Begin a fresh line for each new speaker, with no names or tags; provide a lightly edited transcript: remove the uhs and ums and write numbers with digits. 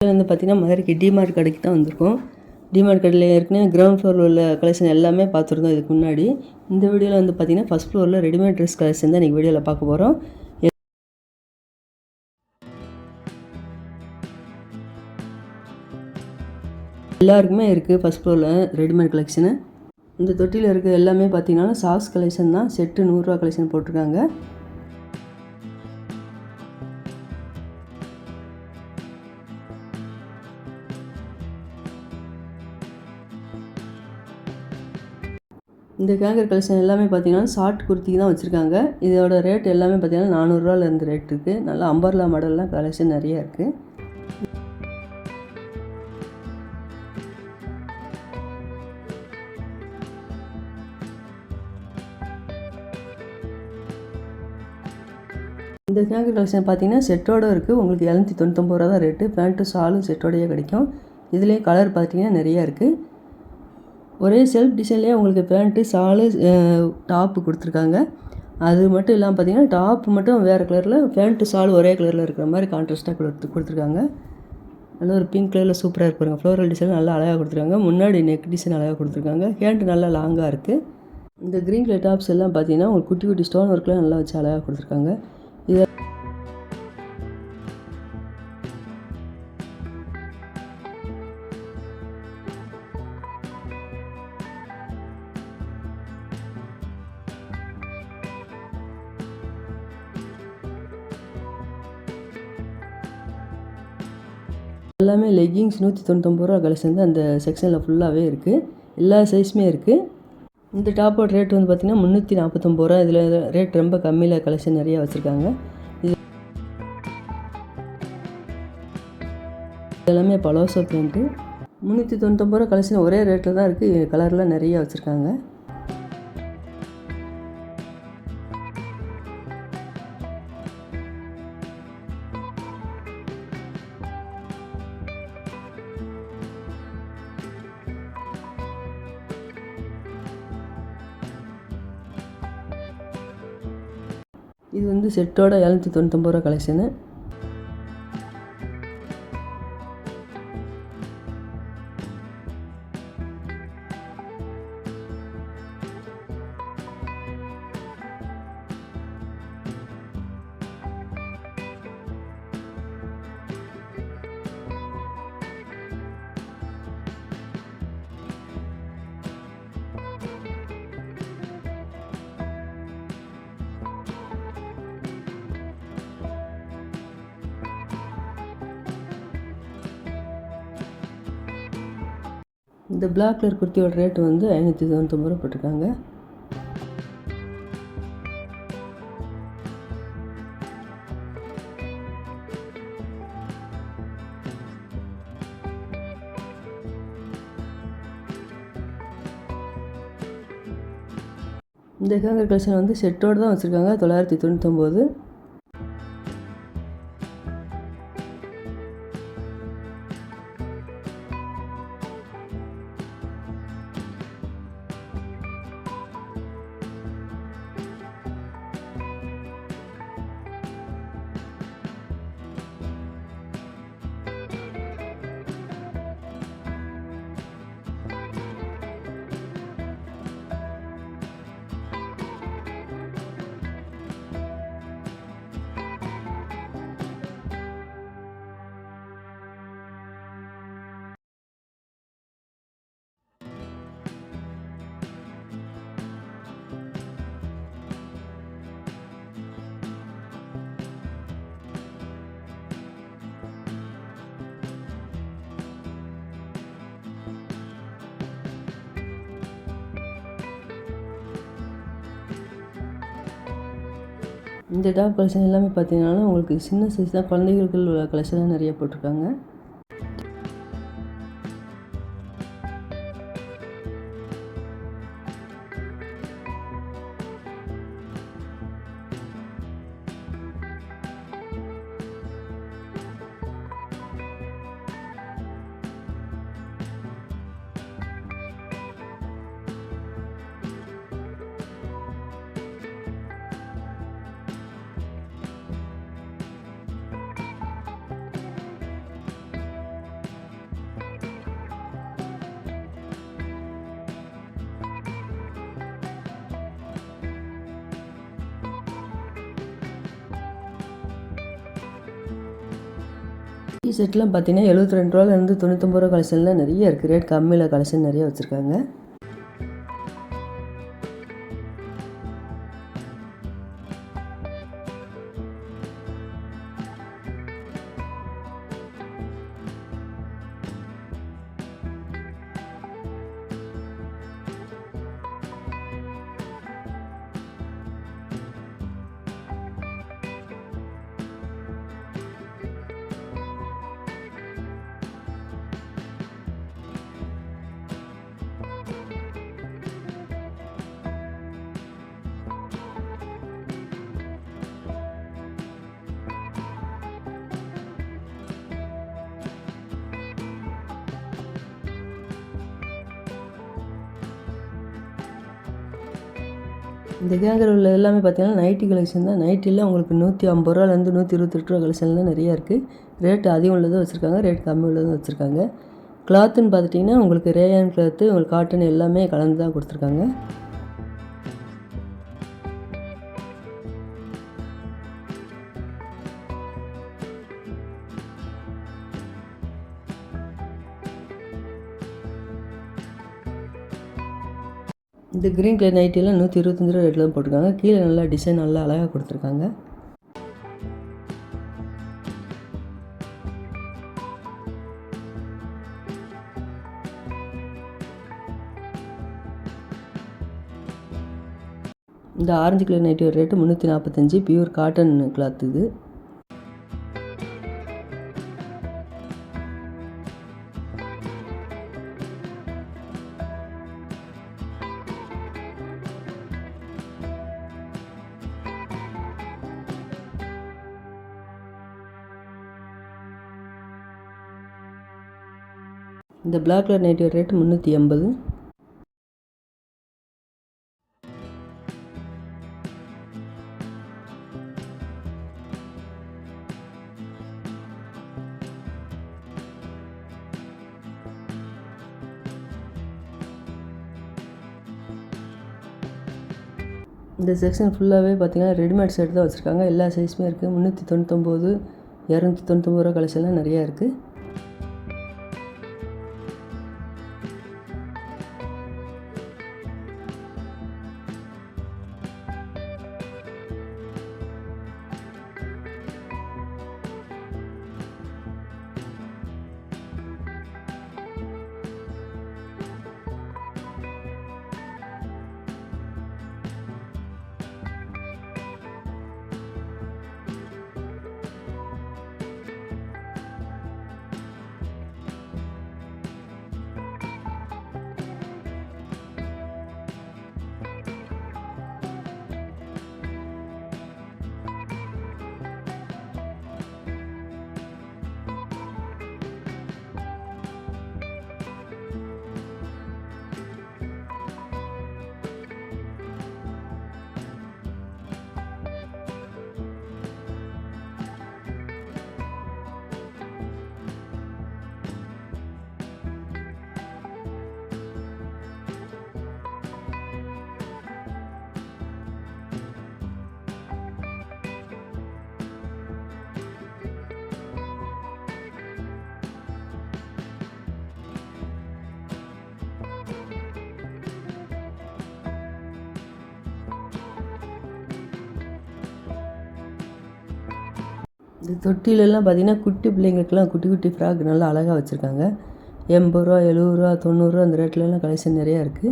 வந்து பார்த்திங்கன்னா மதுரைக்கு டிமார்ட் கடைக்கு தான் வந்திருக்கோம். டிமார்ட் கடையில் ஏற்கனவே கிரவுண்ட் ஃப்ளோரில் உள்ள கலெக்ஷன் எல்லாமே பார்த்துருந்தோம் இதுக்கு முன்னாடி. இந்த வீடியோவில் வந்து பார்த்திங்கன்னா ஃபஸ்ட் ஃப்ளோரில் ரெடிமேட் ட்ரெஸ் கலெக்ஷன் தான் இன்றைக்கி வீடியோவில் பார்க்க போகிறோம். எல்லாருக்குமே இருக்குது ஃபஸ்ட் ஃப்ளோரில் ரெடிமேட் கலெக்ஷனு. இந்த தொட்டியில் இருக்க எல்லாமே பார்த்திங்கன்னா சாக்ஸ் கலெக்ஷன் தான். செட்டு 100 ரூபா கலெக்ஷன் போட்டிருக்காங்க. இந்த கேங்கர் கலெக்ஷன் எல்லாமே பார்த்திங்கன்னா ஷார்ட் குர்த்திக்கு தான் வச்சுருக்காங்க. இதோட ரேட் எல்லாமே பார்த்திங்கன்னா 400 ரூபாலேருந்து ரேட் இருக்குது. நல்லா அம்பர்லா மாடல்லாம் கலெக்ஷன் நிறையா இருக்குது. இந்த கேங்கர் கலெக்ஷன் பார்த்திங்கன்னா செட்டோடு இருக்குது. உங்களுக்கு 799 ரூபா தான் ரேட்டு. பேண்ட்டு ஷாலும் செட்டோடையே கிடைக்கும். இதுலேயே கலர் பார்த்திங்கன்னா நிறையா இருக்குது. ஒரே செல்ஃப் டிசைன்லேயே உங்களுக்கு பேண்ட்டு ஷாலு டாப்பு கொடுத்துருக்காங்க. அது மட்டும் இல்லாமல் பார்த்திங்கன்னா டாப்பு மட்டும் வேறு கலரில், பேண்ட்டு ஷால் ஒரே கலரில் இருக்கிற மாதிரி கான்ட்ராஸ்ட்டாக கொடுத்துருக்காங்க. நல்ல ஒரு பிங்க் கலரில் சூப்பராக இருப்பாங்க. ஃப்ளோரல் டிசைன் நல்லா அழகாக கொடுத்துருக்காங்க. முன்னாடி நெக் டிசைன் அழகாக கொடுத்துருக்காங்க. ஹேண்டு நல்லா லாங்காக இருக்குது. இந்த க்ரீன் கலர் டாப்ஸ் எல்லாம் பார்த்திங்கன்னா உங்களுக்கு குட்டி குட்டி ஸ்டோன் ஒர்க்லாம் நல்லா வச்சு அழகாக கொடுத்துருக்காங்க. இதை எல்லாமே லெக்கிங்ஸ் 199 ரூபா கலெக்ஷன் தான் அந்த செக்ஷனில் ஃபுல்லாகவே இருக்குது. எல்லா சைஸுமே இருக்குது. இந்த டாப்போட ரேட் வந்து பார்த்திங்கன்னா 349 ரூபா. இதில் ரேட் ரொம்ப கம்மியில் கலெக்ஷன் நிறையா வச்சுருக்காங்க. இது எல்லாமே பலோசோ பேண்ட்டு 399 ரூபா கலெக்ஷன் ஒரே ரேட்டில் தான் இருக்குது. கலர்லாம் நிறையா வச்சுருக்காங்க. இது வந்து செட்டோட 799 ரூபா கலெக்ஷனு. இந்த பிளாக் கலர் குர்த்தியோட ரேட்டு வந்து 599 ரூபா போட்டிருக்காங்க. இந்த கேங்கர் கலெக்ஷன் வந்து செட்டோடு தான் வச்சுருக்காங்க. 999. இந்த டாப் கலெக்ஷன் எல்லாமே பார்த்தீங்கன்னா உங்களுக்கு சின்ன சைஸ் தான். குழந்தைகளுக்கு உள்ள கலெக்ஷன் நிறைய போட்டிருக்காங்க. செட்லாம் பார்த்தீங்கன்னா ரூ. 72 ரூ. 99 கலெக்ஷன்லாம் நிறைய இருக்குது. ரேட் கம்மியில் கலெக்ஷன் நிறைய வச்சுருக்காங்க. இந்த கேங்கில் உள்ள எல்லாமே பார்த்தீங்கன்னா நைட்டி கலெக்ஷன் தான். நைட்டியில் உங்களுக்கு ரூ. 150 ரூ. 128 கலெக்ஷன்லாம் நிறையா இருக்குது. ரேட்டு அதிகம் உள்ளதும் வச்சுருக்காங்க, ரேட் கம்மி உள்ளதும் வச்சுருக்காங்க. கிளாத்துன்னு பார்த்துட்டிங்கன்னா உங்களுக்கு ரேயான் கிளாத்து, உங்களுக்கு காட்டன் எல்லாமே கலந்து தான் கொடுத்துருக்காங்க. இந்த க்ரீன் கலர் நைட்டிலாம் ரூ. 125 ரேட்டில் தான் போட்டிருக்காங்க. கீழே நல்லா டிசைன் நல்லா அழகாக கொடுத்துருக்காங்க. இந்த ஆரஞ்சு கலர் நைட்டியோட ரேட்டு 345. பியூர் காட்டன் கிளாத் இது. இந்த பிளாக் கலர் நைட்டியோட ரேட்டு 380. இந்த செக்ஷன் ஃபுல்லாகவே பார்த்தீங்கன்னா ரெடிமேட் செட் தான் வச்சுருக்காங்க. எல்லா சைஸுமே இருக்குது. 399 299 கலெக்ஷன்லாம் நிறையா இருக்குது. இந்த தொட்டிலெல்லாம் பார்த்திங்கன்னா குட்டி பிள்ளைங்களுக்கெல்லாம் குட்டி குட்டி ஃப்ராக் நல்லா அழகாக வச்சுருக்காங்க. ரூ. 80 ரூபா 70 ரூபா 90 அந்த ரேட்லலாம் கலெக்ஷன் நிறையா இருக்குது.